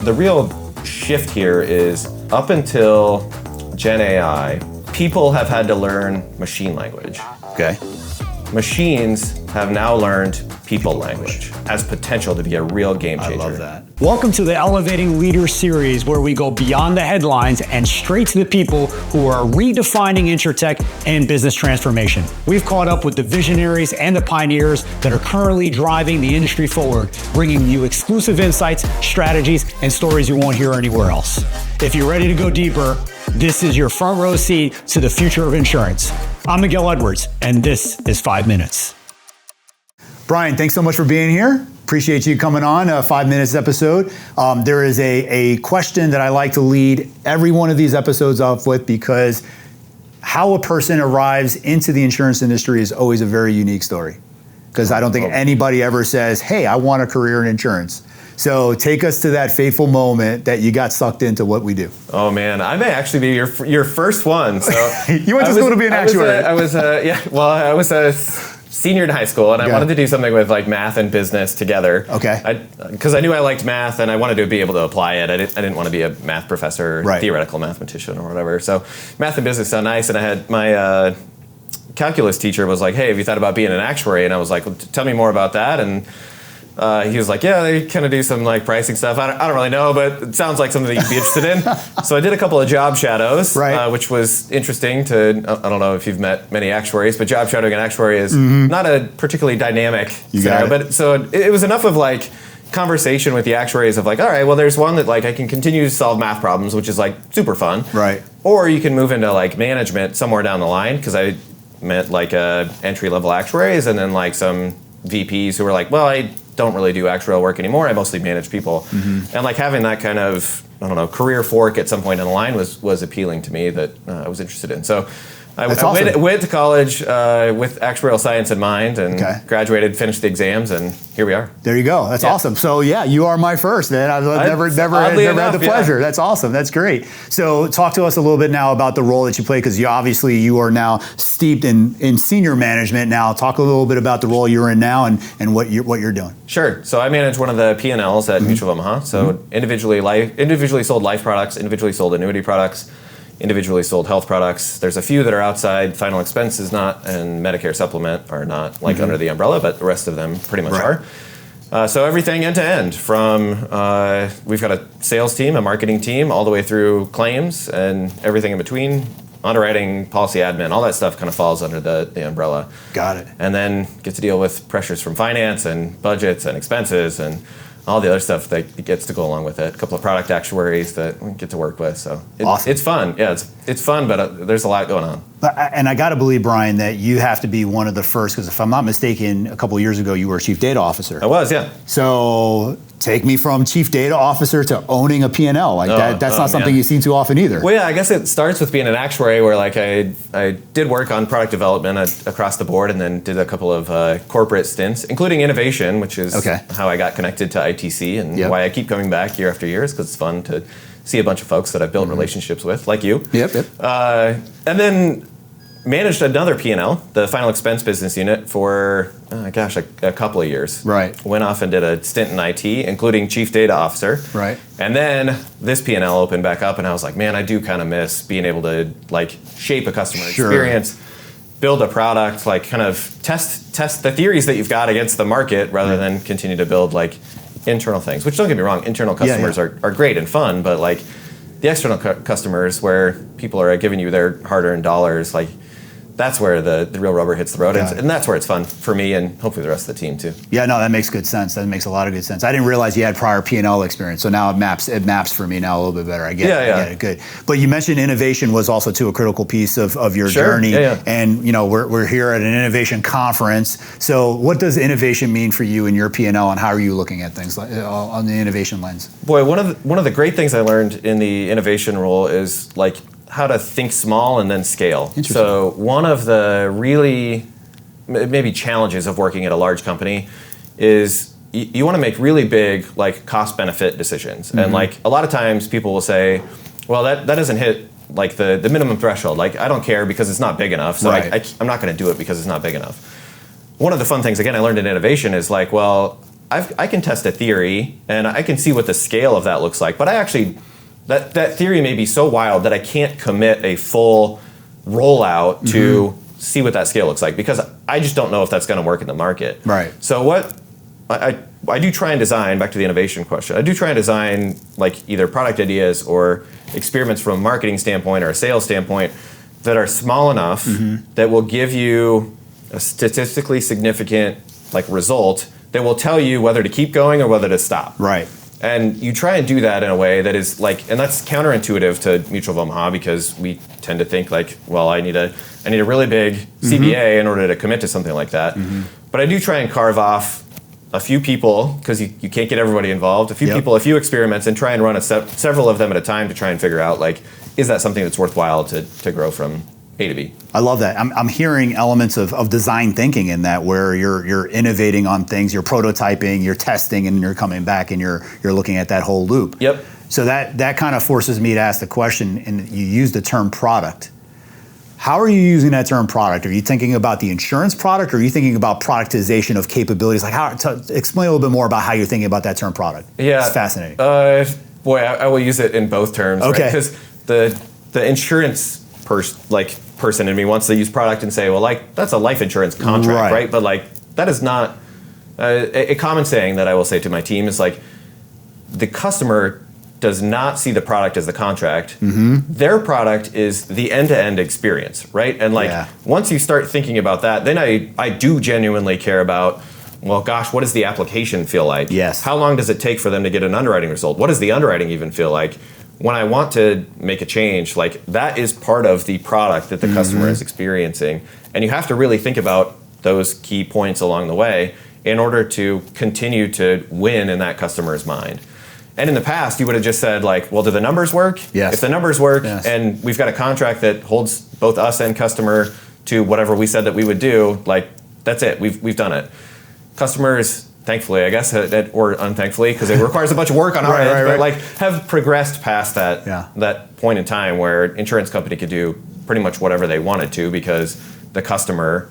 the real shift here is up until Gen AI, people have had to learn machine language. Okay. Machines have now learned people language. Has potential to be a real game changer. I love that. Welcome to the Elevating Leaders series, where we go beyond the headlines and straight to the people who are redefining InsurTech and business transformation. We've caught up with the visionaries and the pioneers that are currently driving the industry forward, bringing you exclusive insights, strategies, and stories you won't hear anywhere else. If you're ready to go deeper, this is your front row seat to the future of insurance. I'm Miguel Edwards, and this is 5 Minutes. Brian, thanks so much for being here. Appreciate you coming on 5 Minutes episode. There is a question that I like to lead every one of these episodes off with, because how a person arrives into the insurance industry is always a very unique story. Because I don't think anybody ever says, hey, I want a career in insurance. So take us to that fateful moment that you got sucked into what we do. Oh man, I may actually be your first one. So you went to school to be an actuary. I was a senior in high school, and I wanted to do something with like math and business together. Okay. Because I knew I liked math, and I wanted to be able to apply it. I didn't want to be a math professor, or theoretical mathematician, or whatever. So math and business sound nice, and I had my calculus teacher was like, "Hey, have you thought about being an actuary?" And I was like, well, "Tell me more about that." And he was like, yeah, they kind of do some like pricing stuff. I don't really know, but it sounds like something that you'd be interested in. So I did a couple of job shadows, which was interesting to, I don't know if you've met many actuaries, but job shadowing an actuary is not a particularly dynamic scenario. But so it was enough of like conversation with the actuaries of like, all right, well, there's one that like I can continue to solve math problems, which is like super fun. Right. Or you can move into like management somewhere down the line, because I met like entry-level actuaries and then like some VPs who were like, well, I don't really do actuarial work anymore. I mostly manage people. And like having that kind of, I don't know, career fork at some point in the line was appealing to me, that I was interested in. So I went to college with actuarial science in mind, and graduated, finished the exams, and here we are. There you go. That's awesome. So yeah, you are my first, man. I've never had the pleasure. Yeah. That's awesome. That's great. So talk to us a little bit now about the role that you play, because you are now steeped in senior management now. Talk a little bit about the role you're in now and what you're doing. Sure. So I manage one of the P&Ls at Mutual of Omaha. So individually sold life products, individually sold annuity products, individually sold health products. There's a few that are outside. Final expense is not, and Medicare supplement are not like under the umbrella, but the rest of them pretty much are. So everything end to end, from we've got a sales team, a marketing team, all the way through claims and everything in between, underwriting, policy admin, all that stuff kind of falls under the umbrella. Got it. And then get to deal with pressures from finance and budgets and expenses and all the other stuff that gets to go along with it. A couple of product actuaries that we get to work with. So it's fun. Yeah, it's fun, but there's a lot going on. And I got to believe, Brian, that you have to be one of the first, because if I'm not mistaken, a couple of years ago, you were a chief data officer. I was, yeah. So take me from chief data officer to owning a P&L. That's not something you see too often either. Well, yeah, I guess it starts with being an actuary, where like I did work on product development across the board, and then did a couple of corporate stints, including innovation, which is how I got connected to ITC, and why I keep coming back year after year, because it's fun to see a bunch of folks that I've built relationships with, like you. And then managed another P&L, the final expense business unit, for a couple of years. Right. Went off and did a stint in IT, including chief data officer. Right. And then this P&L opened back up, and I was like, man, I do kind of miss being able to like shape a customer experience, build a product, like kind of test the theories that you've got against the market, rather than continue to build like internal things. Which, don't get me wrong, internal customers are great and fun, but like the external customers, where people are giving you their hard-earned dollars, like that's where the real rubber hits the road, and that's where it's fun for me, and hopefully the rest of the team too. Yeah, no, that makes good sense. That makes a lot of good sense. I didn't realize you had prior P&L experience, so now it maps for me now a little bit better. I get it. Good. But you mentioned innovation was also too a critical piece of your journey, and we're here at an innovation conference. So what does innovation mean for you in your P&L, and how are you looking at things on the innovation lens? Boy, one of the great things I learned in the innovation role is like how to think small and then scale. So one of the really maybe challenges of working at a large company is you want to make really big like cost benefit decisions. And like a lot of times people will say, well, that doesn't hit like the minimum threshold. Like I don't care because it's not big enough. So I'm not going to do it because it's not big enough. One of the fun things, again, I learned in innovation is like, well, I can test a theory and I can see what the scale of that looks like, but I actually, that theory may be so wild that I can't commit a full rollout to see what that scale looks like, because I just don't know if that's going to work in the market. Right. So what I do try and design, back to the innovation question, I do try and design like either product ideas or experiments from a marketing standpoint or a sales standpoint that are small enough that will give you a statistically significant like result that will tell you whether to keep going or whether to stop. Right. And you try and do that in a way that is like, and that's counterintuitive to Mutual of Omaha, because we tend to think like, well, I need a really big CBA in order to commit to something like that. But I do try and carve off a few people, because you can't get everybody involved, a few people, a few experiments, and try and run several of them at a time to try and figure out like, is that something that's worthwhile to grow from A to B? I love that. I'm hearing elements of design thinking in that, where you're innovating on things, you're prototyping, you're testing, and you're coming back and you're looking at that whole loop. Yep. So that kind of forces me to ask the question, and you use the term product. How are you using that term product? Are you thinking about the insurance product, or are you thinking about productization of capabilities? Like, explain a little bit more about how you're thinking about that term product. Yeah. It's fascinating. Boy, I will use it in both terms. Okay. Because the insurance person in me wants to use product and say, well, like, that's a life insurance contract, right? But like, that is not a common saying that I will say to my team is like, the customer does not see the product as the contract. Their product is the end-to-end experience, right? And like, once you start thinking about that, then I do genuinely care about, well, gosh, what does the application feel like? Yes. How long does it take for them to get an underwriting result? What does the underwriting even feel like? When I want to make a change, like, that is part of the product that the customer is experiencing. And you have to really think about those key points along the way in order to continue to win in that customer's mind. And in the past, you would have just said like, well, do the numbers work? Yes. If the numbers work and we've got a contract that holds both us and customer to whatever we said that we would do, like, that's it. We've done it. Customers, thankfully, I guess, or unthankfully, because it requires a bunch of work on our end, but like, have progressed past that point in time where insurance company could do pretty much whatever they wanted to because the customer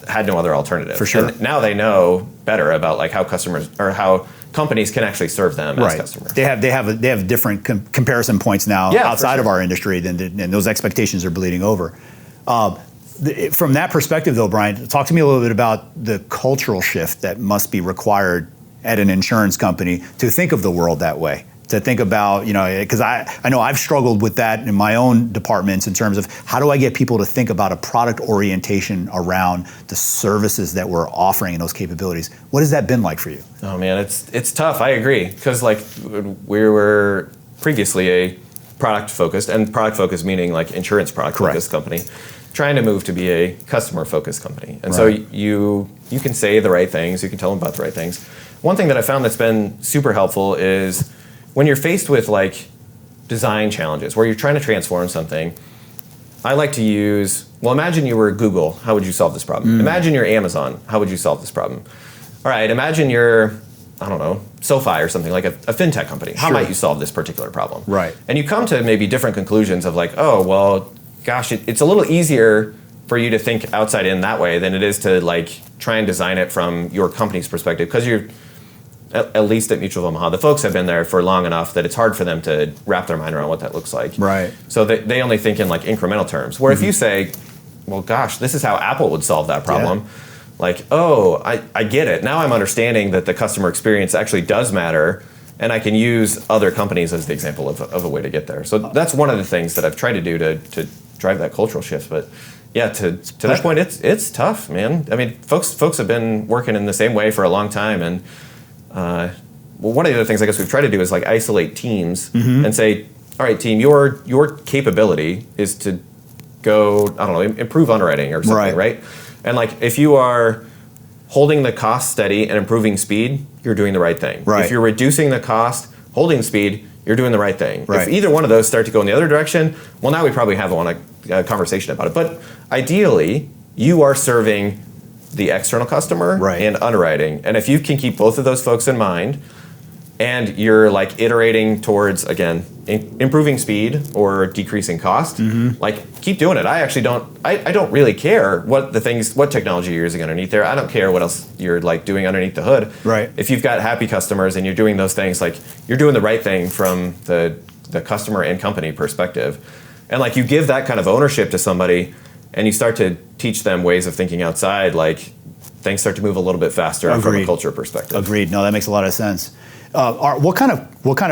had no other alternative. For sure. And now they know better about like how customers, or how companies can actually serve them as customers. They have different comparison points now outside of our industry, and those expectations are bleeding over. From that perspective, though, Brian, talk to me a little bit about the cultural shift that must be required at an insurance company to think of the world that way. To think about, because I know I've struggled with that in my own departments in terms of how do I get people to think about a product orientation around the services that we're offering and those capabilities. What has that been like for you? Oh man, it's tough. I agree, because like, we were previously a product focused, and product focused meaning like insurance product focused company, trying to move to be a customer focused company. And so you can say the right things, you can tell them about the right things. One thing that I found that's been super helpful is when you're faced with like design challenges where you're trying to transform something, I like to use, well, imagine you were Google, how would you solve this problem? Imagine you're Amazon, how would you solve this problem? All right, imagine you're, I don't know, SoFi or something, like a fintech company. How might you solve this particular problem? Right. And you come to maybe different conclusions of like, oh, well, gosh, it's a little easier for you to think outside in that way than it is to like try and design it from your company's perspective, because you're, at least at Mutual of Omaha, the folks have been there for long enough that it's hard for them to wrap their mind around what that looks like. Right. So they only think in like incremental terms. Where if you say, well, gosh, this is how Apple would solve that problem. Like, oh, I get it. Now I'm understanding that the customer experience actually does matter, and I can use other companies as the example of a way to get there. So that's one of the things that I've tried to do to drive that cultural shift. But yeah, to that point, it's tough, man. I mean, folks have been working in the same way for a long time, and well, one of the other things I guess we've tried to do is like isolate teams and say, all right, team, your capability is to go, I don't know, improve underwriting or something, right? And like, if you are holding the cost steady and improving speed, you're doing the right thing. If you're reducing the cost, holding speed, you're doing the right thing. If either one of those start to go in the other direction, well, now we probably have a conversation about it. But ideally, you are serving the external customer and underwriting. And if you can keep both of those folks in mind, and you're like iterating towards, again, improving speed or decreasing cost, like keep doing it. I actually don't really care what technology you're using underneath there. I don't care what else you're like doing underneath the hood. Right. If you've got happy customers and you're doing those things, like you're doing the right thing from the customer and company perspective. And like you give that kind of ownership to somebody and you start to teach them ways of thinking outside, like things start to move a little bit faster from a culture perspective. Agreed. No, that makes a lot of sense. What kind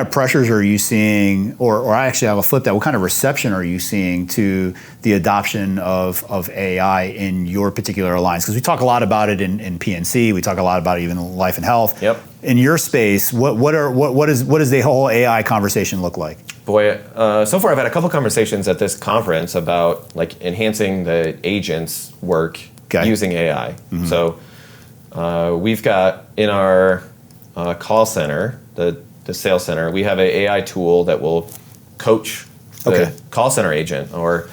of pressures are you seeing, or I actually have a flip that, what kind of reception are you seeing to the adoption of AI in your particular alliance? Because we talk a lot about it in PNC, we talk a lot about it even in life and health. Yep. In your space, what does the whole AI conversation look like? Boy, so far I've had a couple conversations at this conference about like enhancing the agent's work using AI. So we've got in our call center, the sales center, we have an AI tool that will coach the call center agent. Or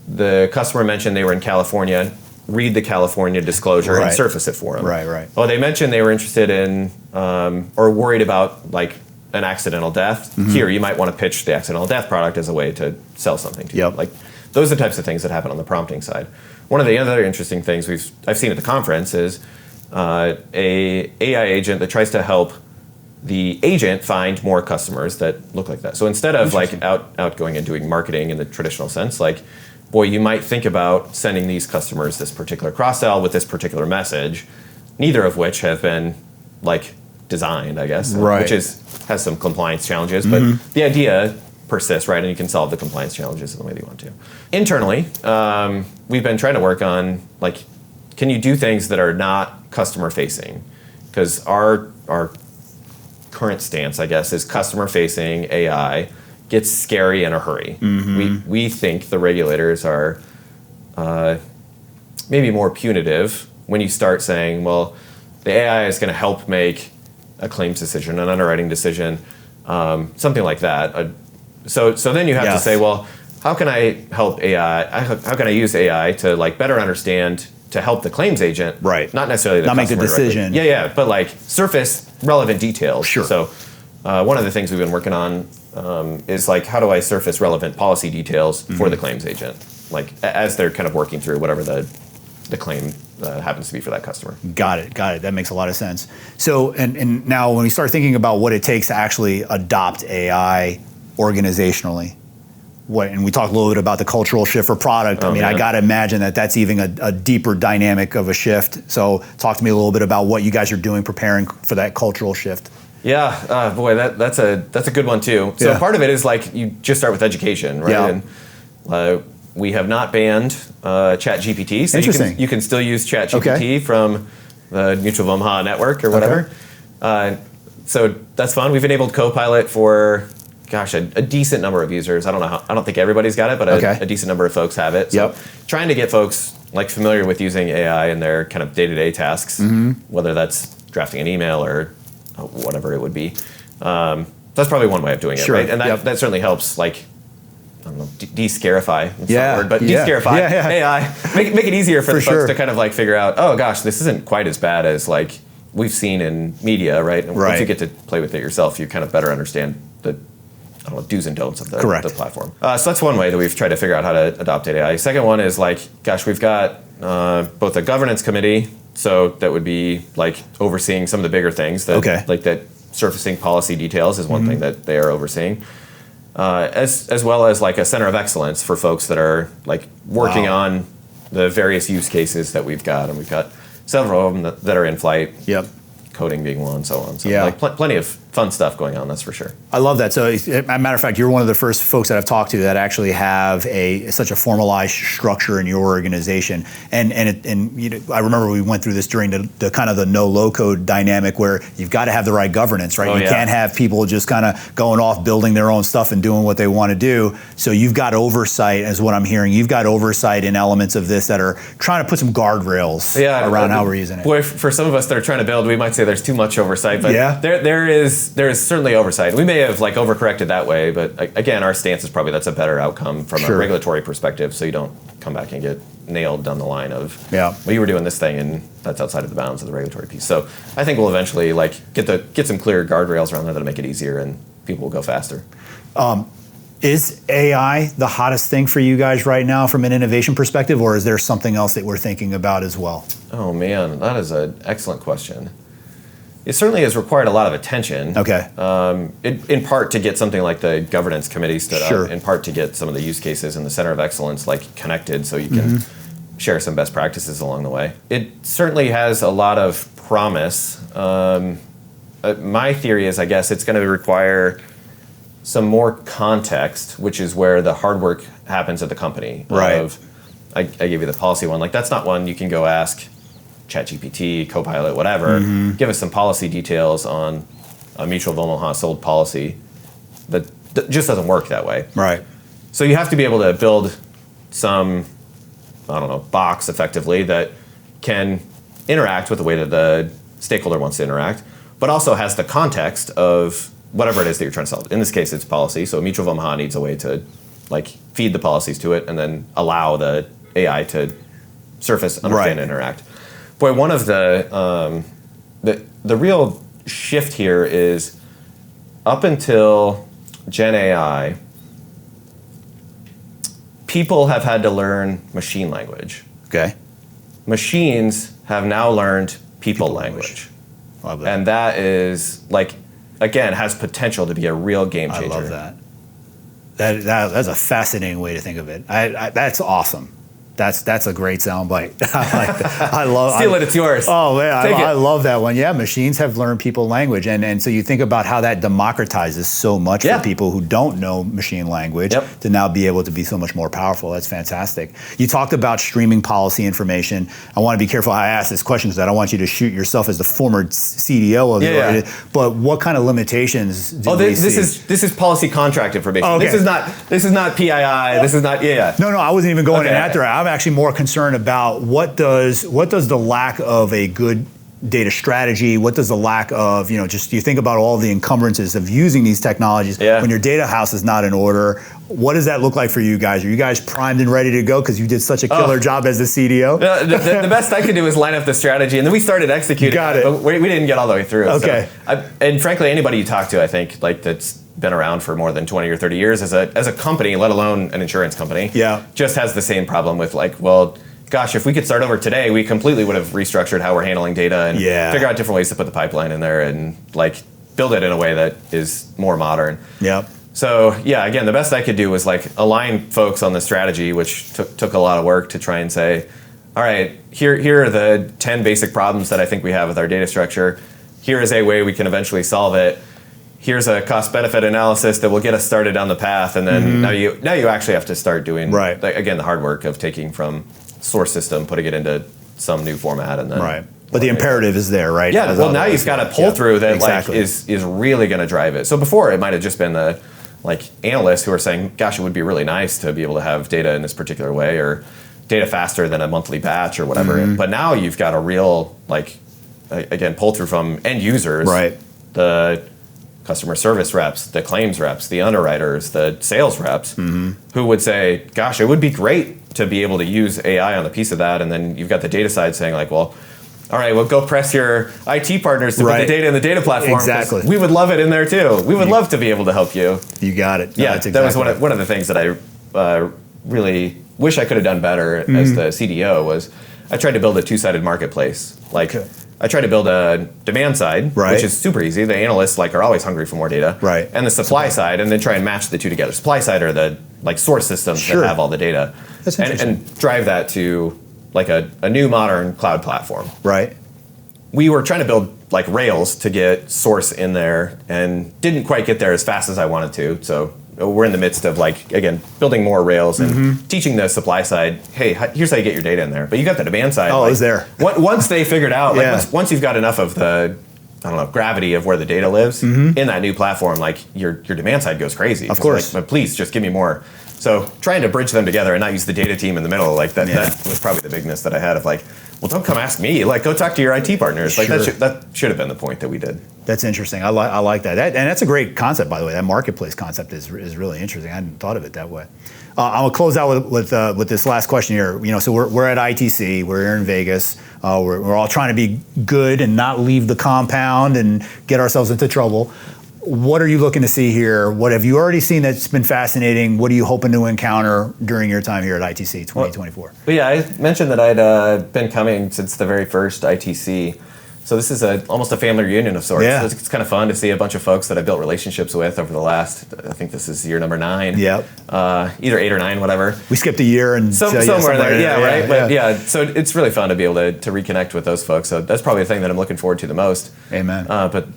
the customer mentioned they were in California, read the California disclosure and surface it for them. Right. Oh, they mentioned they were interested in or worried about like an accidental death. Here, you might want to pitch the accidental death product as a way to sell something to you. Like those are the types of things that happen on the prompting side. One of the other interesting things I've seen at the conference is a AI agent that tries to help the agent find more customers that look like that. So instead of like out going and doing marketing in the traditional sense, like, boy, you might think about sending these customers this particular cross-sell with this particular message, neither of which have been like designed, I guess, which has some compliance challenges, but the idea persists, right? And you can solve the compliance challenges in the way that you want to. Internally, we've been trying to work on like, can you do things that are not customer facing? Because our current stance, I guess, is customer facing AI gets scary in a hurry. We think the regulators are maybe more punitive when you start saying, well, the AI is going to help make a claims decision, an underwriting decision, something like that. So then you have to say, well, how can I help AI? How can I use AI to like better understand, to help the claims agent, not necessarily the not make the decision. Yeah, but like surface relevant details. Sure. So one of the things we've been working on is like, how do I surface relevant policy details for the claims agent, like as they're kind of working through whatever the claim happens to be for that customer. Got it. That makes a lot of sense. So, and now when we start thinking about what it takes to actually adopt AI organizationally, and we talked a little bit about the cultural shift for product. I got to imagine that that's even a deeper dynamic of a shift. So talk to me a little bit about what you guys are doing preparing for that cultural shift. Yeah, boy, that's a good one too. So part of it is like you just start with education, right? And we have not banned ChatGPT, so you can still use ChatGPT from the Mutual of Omaha network or whatever. So that's fun. We've enabled Copilot for a decent number of users. I don't think everybody's got it, but a decent number of folks have it. So trying to get folks like familiar with using AI in their kind of day-to-day tasks, whether that's drafting an email or whatever it would be. That's probably one way of doing it, right? And that certainly helps, like, I don't know, de-scarify. That's not a word, but de-scarify AI. Make it easier for the folks to kind of like figure out, oh gosh, this isn't quite as bad as like we've seen in media, right? And once you get to play with it yourself, you kind of better understand the do's and don'ts of the platform. So that's one way that we've tried to figure out how to adopt AI. Second one is like, we've got both a governance committee, so that would be like overseeing some of the bigger things that like that surfacing policy details is one thing that they are overseeing. As well as like a center of excellence for folks that are like working on the various use cases that we've got, and we've got several of them that are in flight. Coding being one, so on. So like plenty of fun stuff going on, that's for sure. I love that. So, as a matter of fact, you're one of the first folks that I've talked to that actually have such a formalized structure in your organization. And I remember we went through this during the kind of the no-low code dynamic where you've got to have the right governance, right? You can't have people just kind of going off building their own stuff and doing what they want to do. So you've got oversight, as what I'm hearing. You've got oversight in elements of this that are trying to put some guardrails around how we're using it. Boy, for some of us that are trying to build, we might say there's too much oversight, but there is certainly oversight. We may have like overcorrected that way, but again, our stance is probably that's a better outcome from a regulatory perspective, so you don't come back and get nailed down the line of, well, you were doing this thing and that's outside of the bounds of the regulatory piece. So I think we'll eventually get some clear guardrails around there that'll make it easier and people will go faster. Is AI the hottest thing for you guys right now from an innovation perspective, or is there something else that we're thinking about as well? Oh man, that is an excellent question. It certainly has required a lot of attention. Okay. In part to get something like the governance committee stood Sure. up, in part to get some of the use cases in the center of excellence connected so you can share some best practices along the way. It certainly has a lot of promise. My theory is, I guess, it's going to require some more context, which is where the hard work happens at the company. Right. I gave you the policy one. That's not one you can go ask ChatGPT, Copilot, whatever. Give us some policy details on a Mutual of Omaha sold policy. That just doesn't work that way. Right. So you have to be able to build some, box effectively that can interact with the way that the stakeholder wants to interact, but also has the context of whatever it is that you're trying to solve. In this case, it's policy. So Mutual of Omaha needs a way to feed the policies to it and then allow the AI to surface, understand, and interact. Boy, one of the real shift here is up until Gen AI, people have had to learn machine language. Okay. Machines have now learned people language. Love that. And that is again, has potential to be a real game changer. I love that. That's a fascinating way to think of it. That's awesome. That's a great soundbite. I like that. I love. Steal it. It's yours. Oh man, I it. love that one. Yeah, machines have learned people language, and so you think about how that democratizes so much for people who don't know machine language to now be able to be so much more powerful. That's fantastic. You talked about streaming policy information. I want to be careful how I ask this question because I don't want you to shoot yourself as the former CDO of it. But what kind of limitations do we see? This is policy contract information. Okay. This is not PII. This is not No, I wasn't even going in that direction. I'm actually more concerned about what does the lack of a good data strategy, what does the lack of, just you think about all the encumbrances of using these technologies when your data house is not in order. What does that look like for you guys? Are you guys primed and ready to go because you did such a killer job as the CDO? The best I could do is line up the strategy, and then we started executing. Got it. But we didn't get all the way through. Okay. So and frankly, anybody you talk to, I think, that's been around for more than 20 or 30 years as a company, let alone an insurance company, just has the same problem with gosh, if we could start over today, we completely would have restructured how we're handling data and figure out different ways to put the pipeline in there and build it in a way that is more modern. Yep. So again, the best I could do was align folks on the strategy, which took a lot of work to try and say, all right, here are the 10 basic problems that I think we have with our data structure. Here is a way we can eventually solve it. Here's a cost-benefit analysis that will get us started down the path, and then now you actually have to start doing again the hard work of taking from source system, putting it into some new format, and then But the imperative is there, right? Yeah. Well, now you've got a pull through that is really going to drive it. So before it might have just been the analysts who are saying, "Gosh, it would be really nice to be able to have data in this particular way, or data faster than a monthly batch, or whatever." But now you've got a real again pull through from end users, the customer service reps, the claims reps, the underwriters, the sales reps, who would say, gosh, it would be great to be able to use AI on a piece of that. And then you've got the data side saying well, all right, well, go press your IT partners to put the data in the data platform. Exactly. We would love it in there too. We would love to be able to help you. You got it. No, that's exactly that was one of the things that I really wish I could have done better as the CDO was I tried to build a two-sided marketplace. I tried to build a demand side, which is super easy. The analysts are always hungry for more data, and the supply side, and then try and match the two together. Supply side are the source systems that have all the data, and drive that to a new modern cloud platform. Right. We were trying to build Rails to get source in there, and didn't quite get there as fast as I wanted to. So we're in the midst of again building more Rails and teaching the supply side, hey, here's how you get your data in there. But you got the demand side. Oh, it's there. Once they figured out, once you've got enough of the gravity of where the data lives in that new platform, your demand side goes crazy. Of course. But please just give me more. So trying to bridge them together and not use the data team in the middle, that was probably the bigness that I had of well, don't come ask me. Like, go talk to your IT partners. Like, Sure. that should have been the point that we did. That's interesting. I like that. And that's a great concept, by the way. That marketplace concept is really interesting. I hadn't thought of it that way. I'm gonna close out with this last question here. So we're at ITC. We're here in Vegas. We're all trying to be good and not leave the compound and get ourselves into trouble. What are you looking to see here? What have you already seen that's been fascinating? What are you hoping to encounter during your time here at ITC 2024? Well, yeah, I mentioned that I'd been coming since the very first ITC. So this is almost a family reunion of sorts. Yeah. It's kind of fun to see a bunch of folks that I've built relationships with over the last, I think this is year number 9. Yep. Either 8 or 9, whatever. We skipped a year and somewhere there. Yeah, right. But yeah. So it's really fun to be able to reconnect with those folks. So that's probably the thing that I'm looking forward to the most. Amen. But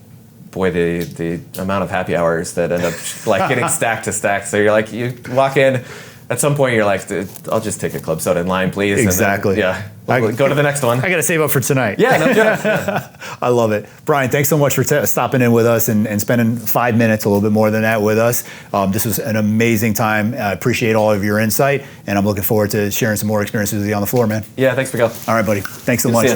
boy, the amount of happy hours that end up like getting stacked to stack. So you're like, you walk in, at some point you're like, I'll just take a club soda and lime, please. Exactly. And then, we'll go to the next one. I got to save up for tonight. Yeah, no joke. I love it. Brian, thanks so much for stopping in with us and spending 5 minutes, a little bit more than that, with us. This was an amazing time. I appreciate all of your insight, and I'm looking forward to sharing some more experiences with you on the floor, man. Yeah, thanks, Miguel. All right, buddy. Thanks so much.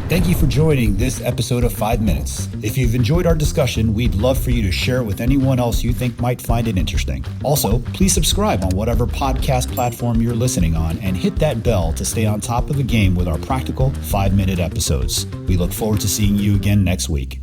Thank you for joining this episode of 5 Minutes. If you've enjoyed our discussion, we'd love for you to share it with anyone else you think might find it interesting. Also, please subscribe on whatever podcast platform you're listening on and hit that bell to stay on top of the game with our practical 5-minute episodes. We look forward to seeing you again next week.